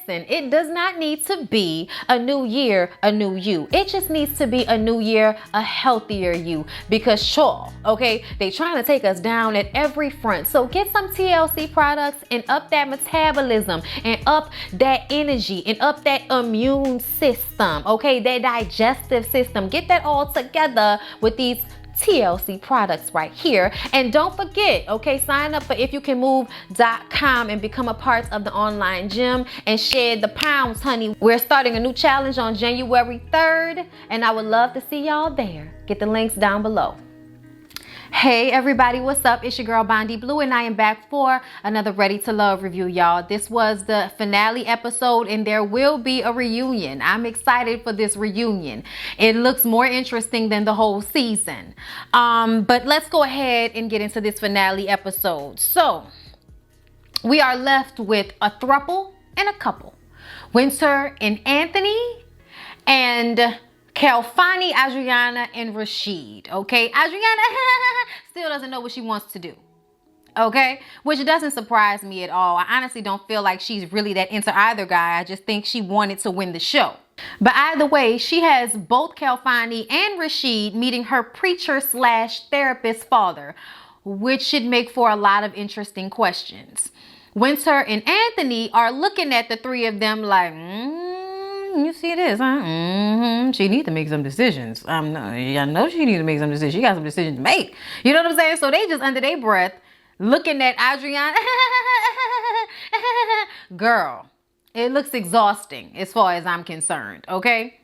listen, it does not need to be a new year, a new you. It just needs to be a new year, a healthier you. Because sure, okay, they trying to take us down at every front. So get some TLC products and up that metabolism and up that energy and up that immune system, okay, that digestive system. Get that all together with these TLC products right here. And don't forget, okay, sign up for ifyoucanmove.com and become a part of the online gym and shed the pounds, honey. We're starting a new challenge on January 3rd, and I would love to see y'all there. Get the links down below. Hey everybody, what's up? It's your girl Bondi Blue, and I am back for another Ready to Love review, y'all. This was the finale episode, and there will be a reunion. I'm excited for this reunion. It looks more interesting than the whole season. But let's go ahead and get into this finale episode. So we are left with a throuple and a couple. Winter and Anthony, and Kelfani, Adriana, and Rashid, okay? Adriana still doesn't know what she wants to do, okay? Which doesn't surprise me at all. I honestly don't feel like she's really that into either guy. I just think she wanted to win the show. But either way, she has both Kelfani and Rashid meeting her preacher/therapist father, which should make for a lot of interesting questions. Winter and Anthony are looking at the three of them like, you see this, huh? She needs to make some decisions. I know she needs to make some decisions. She got some decisions to make. You know what I'm saying? So they just under their breath looking at Adriana. Girl, it looks exhausting as far as I'm concerned, okay?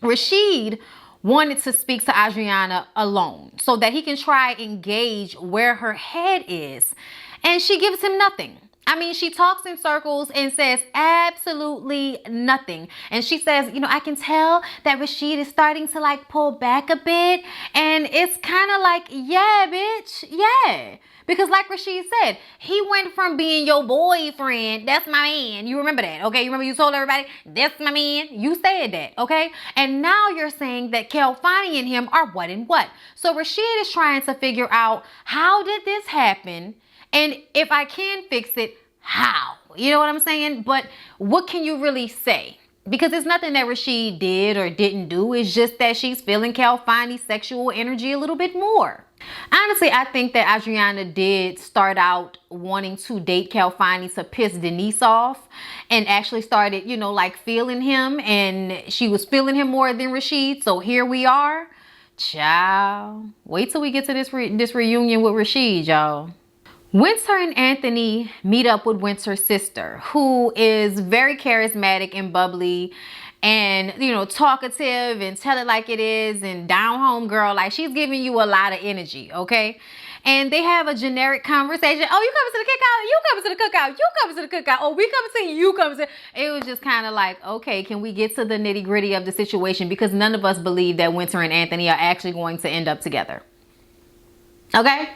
Rashid wanted to speak to Adriana alone so that he can try and gauge where her head is. And she gives him nothing. I mean, she talks in circles and says absolutely nothing. And she says, you know, I can tell that Rashid is starting to like pull back a bit. And it's kind of like, yeah, bitch, yeah. Because like Rashid said, he went from being your boyfriend, that's my man. You remember that, okay? You remember you told everybody, that's my man? You said that, okay? And now you're saying that Kelfani and him are what and what. So Rashid is trying to figure out, how did this happen? And if I can fix it, how? You know what I'm saying? But what can you really say? Because it's nothing that Rashid did or didn't do. It's just that she's feeling Kelfani's sexual energy a little bit more. Honestly, I think that Adriana did start out wanting to date Kelfani to piss Denise off, and actually started, you know, like feeling him, and she was feeling him more than Rashid. So here we are. Child, wait till we get to this reunion with Rashid, y'all. Winter and Anthony meet up with Winter's sister, who is very charismatic and bubbly and, you know, talkative and tell it like it is and down home girl. Like, she's giving you a lot of energy, okay? And they have a generic conversation. Oh, you coming to the cookout? You coming to the cookout? You coming to the cookout? Oh, we coming to you coming to... It was just kind of like, okay, can we get to the nitty gritty of the situation? Because none of us believe that Winter and Anthony are actually going to end up together. Okay?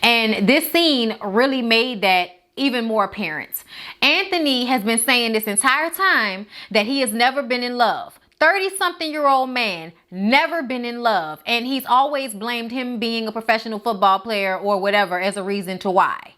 And this scene really made that even more apparent. Anthony has been saying this entire time that he has never been in love. 30-something-year-old man, never been in love. And he's always blamed him being a professional football player or whatever as a reason to why.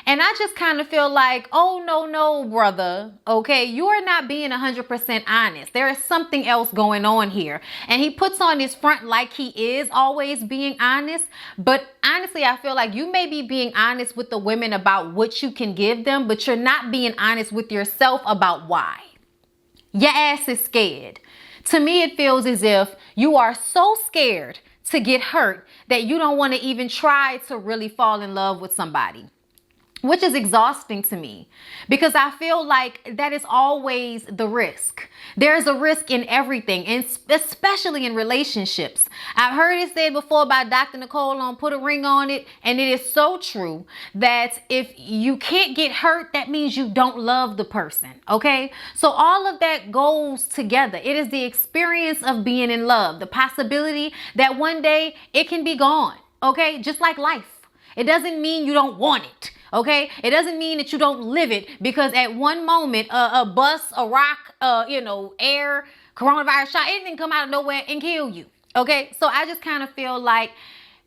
And I just kind of feel like, oh, no, brother. Okay, you are not being 100% honest. There is something else going on here. And he puts on his front like he is always being honest. But honestly, I feel like you may be being honest with the women about what you can give them, but you're not being honest with yourself about why. Your ass is scared. To me, it feels as if you are so scared to get hurt that you don't want to even try to really fall in love with somebody. Which is exhausting to me, because I feel like that is always the risk. There's a risk in everything, and especially in relationships. I've heard it said before by Dr. Nicole on Put a Ring on It, and it is so true that if you can't get hurt, that means you don't love the person, okay? So all of that goes together. It is the experience of being in love, the possibility that one day it can be gone, okay? Just like life. It doesn't mean you don't want it. Okay, it doesn't mean that you don't live it, because at one moment a bus, a rock, air, coronavirus shot, it didn't come out of nowhere and kill you. Okay, so I just kind of feel like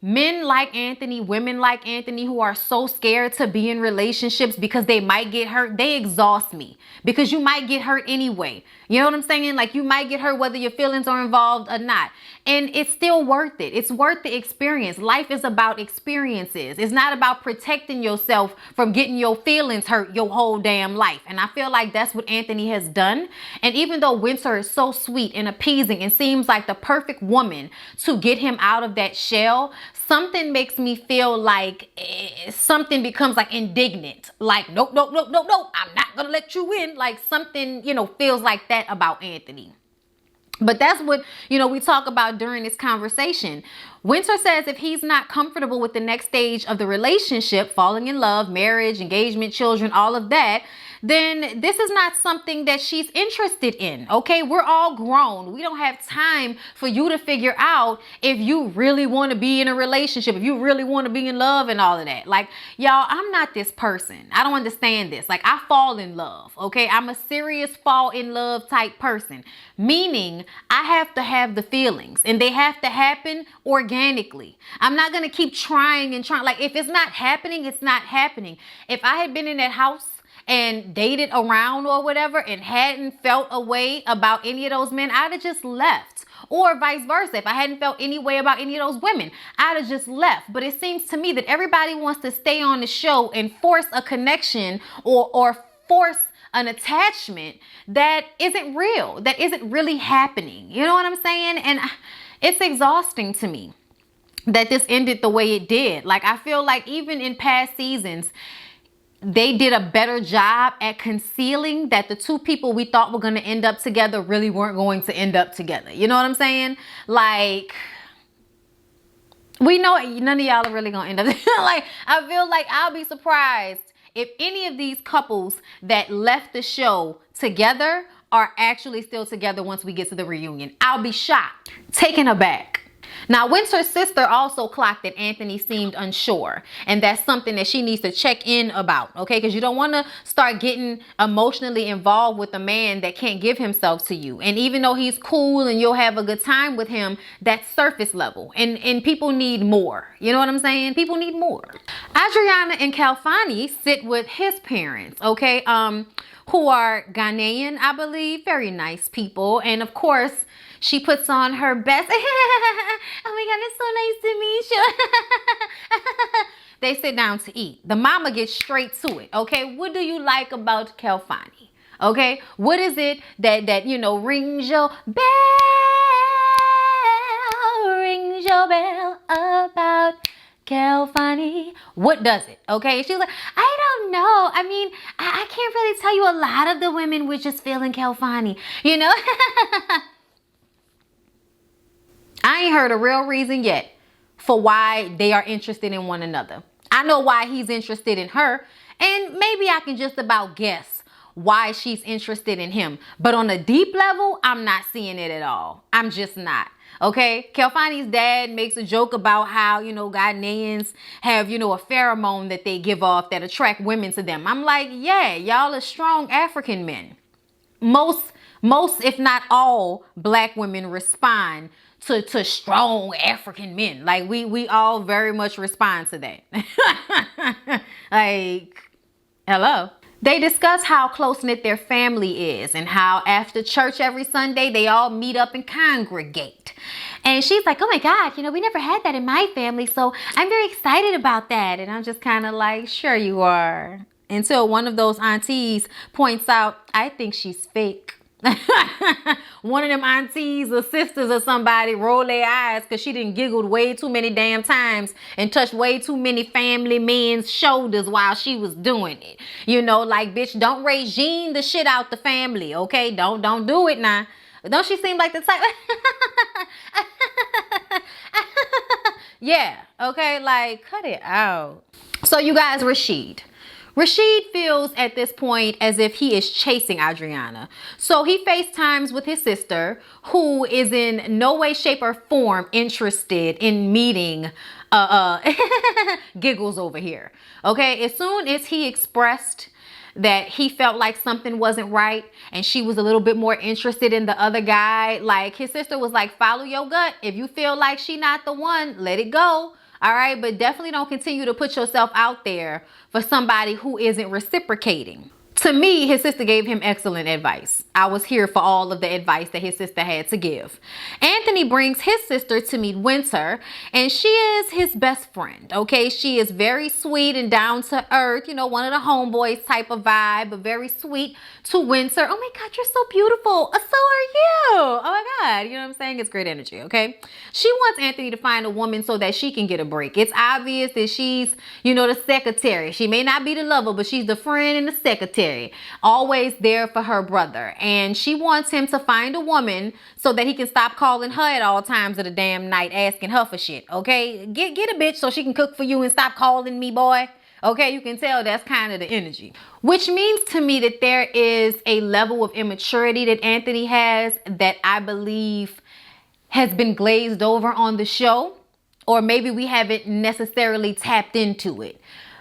Men like Anthony, women like Anthony who are so scared to be in relationships because they might get hurt, they exhaust me, because you might get hurt anyway. You know what I'm saying? Like, you might get hurt whether your feelings are involved or not. And it's still worth it. It's worth the experience. Life is about experiences. It's not about protecting yourself from getting your feelings hurt your whole damn life. And I feel like that's what Anthony has done. And even though Winter is so sweet and appeasing and seems like the perfect woman to get him out of that shell, something makes me feel like something becomes like indignant. Like, nope, nope, nope, nope, nope, I'm not gonna let you in. Like, something, you know, feels like that about Anthony. But that's what, you know, we talk about during this conversation. Winter says if he's not comfortable with the next stage of the relationship, falling in love, marriage, engagement, children, all of that, then this is not something that she's interested in. Okay, we're all grown. We don't have time for you to figure out if you really want to be in a relationship, if you really want to be in love and all of that. Like, y'all, I'm not this person. I don't understand this. Like, I fall in love. Okay, I'm a serious fall in love type person, meaning I have to have the feelings and they have to happen organically. I'm not going to keep trying and trying. Like, if it's not happening, it's not happening. If I had been in that house and dated around or whatever and hadn't felt a way about any of those men, I'd have just left. Or vice versa. If I hadn't felt any way about any of those women, I'd have just left. But it seems to me that everybody wants to stay on the show and force a connection or force an attachment that isn't real, that isn't really happening. You know what I'm saying? And it's exhausting to me that this ended the way it did. Like, I feel like even in past seasons, they did a better job at concealing that the two people we thought were going to end up together really weren't going to end up together. You know what I'm saying? Like, we know none of y'all are really going to end up. Like, I feel like I'll be surprised if any of these couples that left the show together are actually still together once we get to the reunion. I'll be shocked, taken aback. Now, Winter's sister also clocked that Anthony seemed unsure, and that's something that she needs to check in about, okay? Because you don't want to start getting emotionally involved with a man that can't give himself to you. And even though he's cool and you'll have a good time with him, that's surface level. And people need more. You know what I'm saying? People need more. Adriana and Kalfani sit with his parents, okay? Who are Ghanaian, I believe. Very nice people. And of course, she puts on her best. Oh my God, it's so nice to meet you. They sit down to eat. The mama gets straight to it. Okay, what do you like about Kalfani? Okay, what is it that you know rings your bell? Rings your bell about Kalfani? What does it? Okay, she was like, I don't know. I mean, I can't really tell you. A lot of the women were just feeling Kalfani, you know. I ain't heard a real reason yet for why they are interested in one another. I know why he's interested in her, and maybe I can just about guess why she's interested in him. But on a deep level, I'm not seeing it at all. I'm just not. Okay, Kalfani's dad makes a joke about how, you know, Ghanaians have, you know, a pheromone that they give off that attract women to them. I'm like, yeah, y'all are strong African men. Most, if not all, black women respond to strong African men. Like, we all very much respond to that. Like, hello. They discuss how close-knit their family is and how after church every Sunday, they all meet up and congregate. And she's like, oh my God, you know, we never had that in my family, so I'm very excited about that. And I'm just kind of like, sure you are. Until one of those aunties points out, I think she's fake. One of them aunties or sisters or somebody roll their eyes because she done giggled way too many damn times and touched way too many family men's shoulders while she was doing it. You know, like, bitch, don't regime the shit out the family, okay? Don't do it now. Don't she seem like the type? Yeah, okay, like, cut it out. So you guys, Rashid feels at this point as if he is chasing Adriana. So he FaceTimes with his sister, who is in no way, shape, or form interested in meeting Giggles over here. Okay, as soon as he expressed that he felt like something wasn't right and she was a little bit more interested in the other guy, like, his sister was like, follow your gut. If you feel like she not the one, let it go. All right. But definitely don't continue to put yourself out there for somebody who isn't reciprocating. To me, his sister gave him excellent advice. I was here for all of the advice that his sister had to give. Anthony brings his sister to meet Winter, and she is his best friend, okay? She is very sweet and down to earth, you know, one of the homeboys type of vibe, but very sweet to Winter. Oh my God, you're so beautiful. So are you. Oh my God, you know what I'm saying? It's great energy, okay? She wants Anthony to find a woman so that she can get a break. It's obvious that she's, you know, the secretary. She may not be the lover, but she's the friend and the secretary. Always there for her brother. And she wants him to find a woman so that he can stop calling her at all times of the damn night asking her for shit, okay? Get a bitch so she can cook for you and stop calling me, boy. Okay, you can tell that's kind of the energy. Which means to me that there is a level of immaturity that Anthony has that I believe has been glazed over on the show. Or maybe we haven't necessarily tapped into it.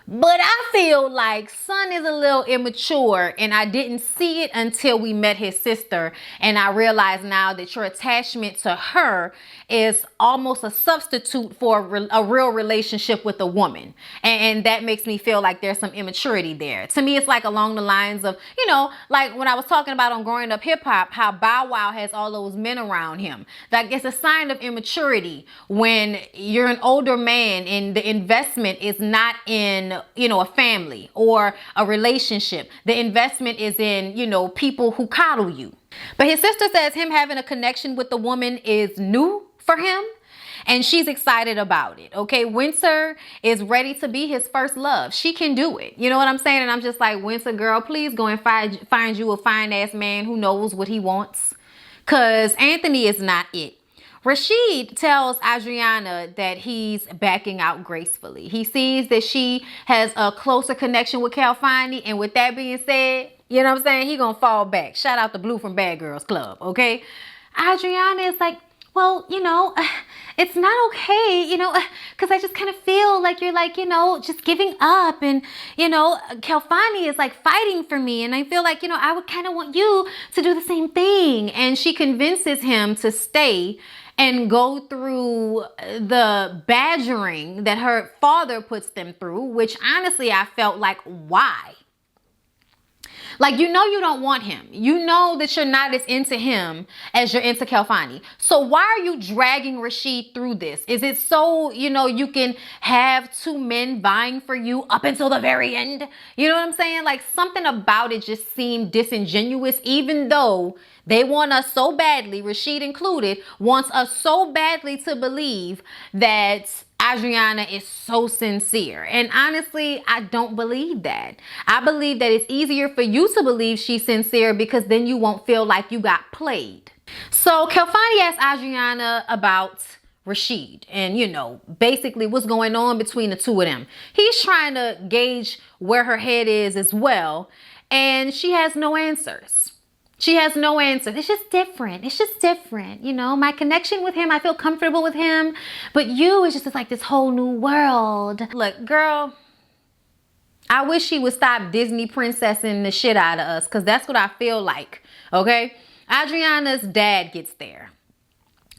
But I feel like Son is a little immature, and I didn't see it until we met his sister. And I realize now that your attachment to her is almost a substitute for a real relationship with a woman. And that makes me feel like there's some immaturity there. To me, it's like along the lines of, you know, like when I was talking about on Growing Up Hip Hop, how Bow Wow has all those men around him. Like it's a sign of immaturity when you're an older man and the investment is not in, you know, a family or a relationship. The investment is in, you know, people who coddle you. But his sister says him having a connection with the woman is new for him, and she's excited about it. Okay, Winter is ready to be his first love. She can do it. You know what I'm saying? And I'm just like, Winter, girl, please go and find you a fine ass man who knows what he wants. Cause Anthony is not it. Rashid tells Adriana that he's backing out gracefully. He sees that she has a closer connection with Calfani, and with that being said, you know what I'm saying, he gonna fall back. Shout out to Blue from Bad Girls Club, okay? Adriana is like, well, you know, it's not okay, you know, because I just kind of feel like you're like, you know, just giving up. And, you know, Kelfani is like fighting for me. And I feel like, you know, I would kind of want you to do the same thing. And she convinces him to stay and go through the badgering that her father puts them through, which honestly, I felt like, why? Like, you know, you don't want him. You know that you're not as into him as you're into Kelfani. So why are you dragging Rashid through this? Is it so, you know, you can have two men vying for you up until the very end? You know what I'm saying? Like, something about it just seemed disingenuous, even though they want us so badly, Rashid included, wants us so badly to believe that Adriana is so sincere. And honestly, I don't believe that. I believe that it's easier for you to believe she's sincere because then you won't feel like you got played. So Kelfani asked Adriana about Rashid and, you know, basically what's going on between the two of them. He's trying to gauge where her head is as well, and she has no answers. She has no answer. It's just different. It's just different. You know, my connection with him, I feel comfortable with him. But you is just like this whole new world. Look, girl, I wish she would stop Disney princessing the shit out of us, because that's what I feel like. Okay? Adriana's dad gets there.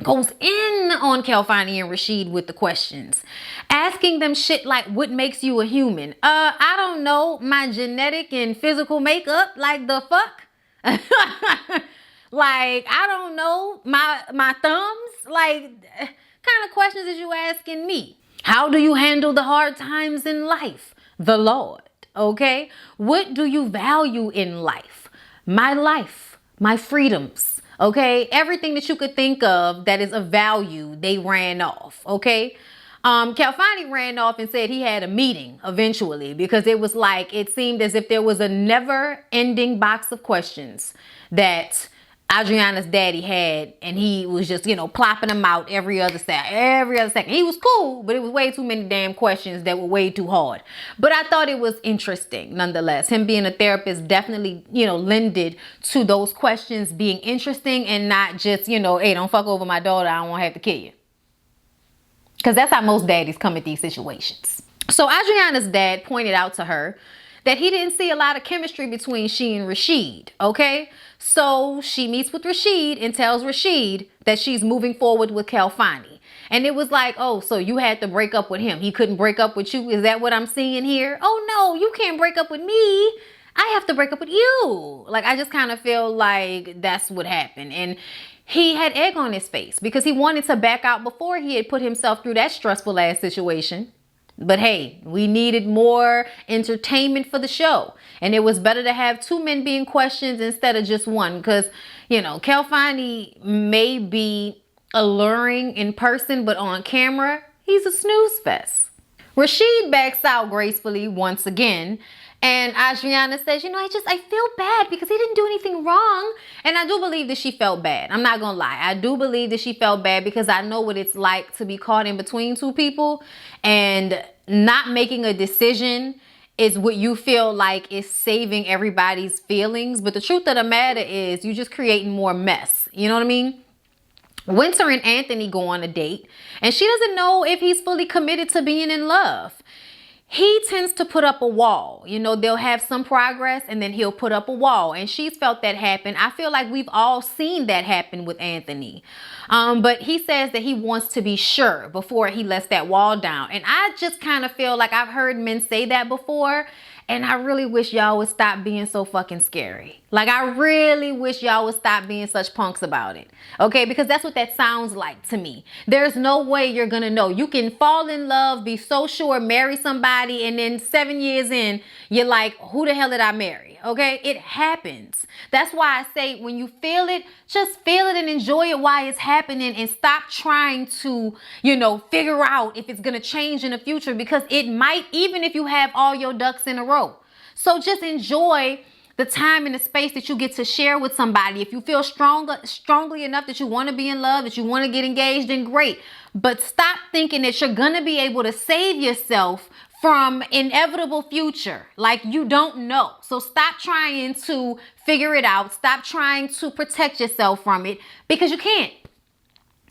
Goes in on Kelfani and Rashid with the questions. Asking them shit like, what makes you a human? I don't know. My genetic and physical makeup. Like, the fuck? Like, I don't know, my thumbs, like, kind of questions is you asking me? How do you handle the hard times in life? The Lord, okay? What do you value in life? My freedoms, okay? Everything that you could think of that is of value, they ran off, okay? Kelfani ran off and said he had a meeting eventually, because it was like, it seemed as if there was a never ending box of questions that Adriana's daddy had, and he was just, you know, plopping them out every other second. He was cool, but it was way too many damn questions that were way too hard. But I thought it was interesting nonetheless. Him being a therapist definitely, you know, lended to those questions being interesting and not just, you know, hey, don't fuck over my daughter, I don't want to have to kill you. Because that's how most daddies come at these situations. So Adriana's dad pointed out to her that he didn't see a lot of chemistry between she and Rashid, okay? So she meets with Rashid and tells Rashid that she's moving forward with Kelfani. And it was like, oh, so you had to break up with him. He couldn't break up with you. Is that what I'm seeing here? Oh no, you can't break up with me. I have to break up with you. Like, I just kind of feel like that's what happened. And he had egg on his face because he wanted to back out before he had put himself through that stressful ass situation. But hey, we needed more entertainment for the show. And it was better to have two men being questioned instead of just one. Because, you know, Kelfani may be alluring in person, but on camera, he's a snooze fest. Rashid backs out gracefully once again. And Adriana says, you know, I feel bad because he didn't do anything wrong. And I do believe that she felt bad. I'm not going to lie. I do believe that she felt bad because I know what it's like to be caught in between two people, and not making a decision is what you feel like is saving everybody's feelings. But the truth of the matter is you're just creating more mess. You know what I mean? Winter and Anthony go on a date, and she doesn't know if he's fully committed to being in love. He tends to put up a wall. You know, they'll have some progress and then he'll put up a wall. And she's felt that happen. I feel like we've all seen that happen with Anthony. But he says that he wants to be sure before he lets that wall down. And I just kind of feel like I've heard men say that before. And I really wish y'all would stop being so fucking scary. Like, I really wish y'all would stop being such punks about it. Okay? Because that's what that sounds like to me. There's no way you're gonna know. You can fall in love, be so sure, marry somebody, and then 7 years in, you're like, who the hell did I marry? Okay? It happens. That's why I say when you feel it, just feel it and enjoy it while it's happening, and stop trying to, you know, figure out if it's gonna change in the future, because it might, even if you have all your ducks in a row. So just enjoy the time and the space that you get to share with somebody. If you feel strongly enough that you want to be in love, that you want to get engaged, then great. But stop thinking that you're going to be able to save yourself from inevitable future. Like, you don't know. So stop trying to figure it out. Stop trying to protect yourself from it, because you can't.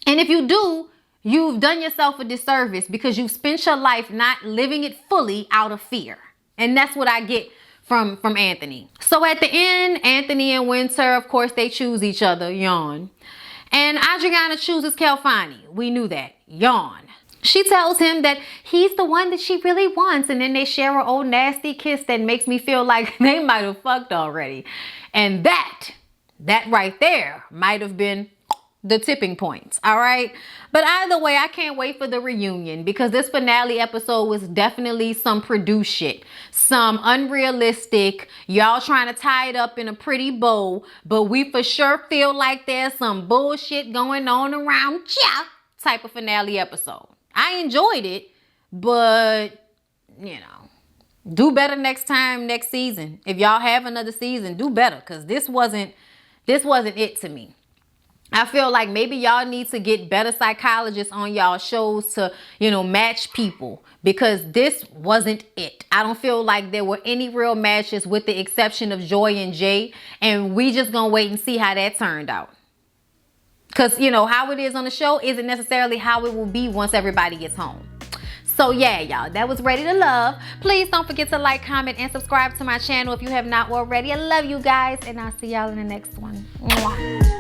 And if you do, you've done yourself a disservice, because you've spent your life not living it fully out of fear. And that's what I get from Anthony. So at the end, Anthony and Winter, of course, they choose each other. Yawn. And Adriana chooses Kelfani. We knew that. Yawn. She tells him that he's the one that she really wants. And then they share an old nasty kiss that makes me feel like they might have fucked already. And that right there might have been the tipping points. All right. But either way, I can't wait for the reunion, because this finale episode was definitely some produced shit. Some unrealistic, y'all trying to tie it up in a pretty bow, but we for sure feel like there's some bullshit going on around ya type of finale episode. I enjoyed it, but you know, do better next time, next season. If y'all have another season, do better, because this wasn't it to me. I feel like maybe y'all need to get better psychologists on y'all shows to, you know, match people, because this wasn't it. I don't feel like there were any real matches with the exception of Joy and Jay. And we just gonna wait and see how that turned out. Because, you know, how it is on the show isn't necessarily how it will be once everybody gets home. So yeah, y'all, that was Ready to Love. Please don't forget to like, comment, and subscribe to my channel if you have not already. I love you guys, and I'll see y'all in the next one. Mwah.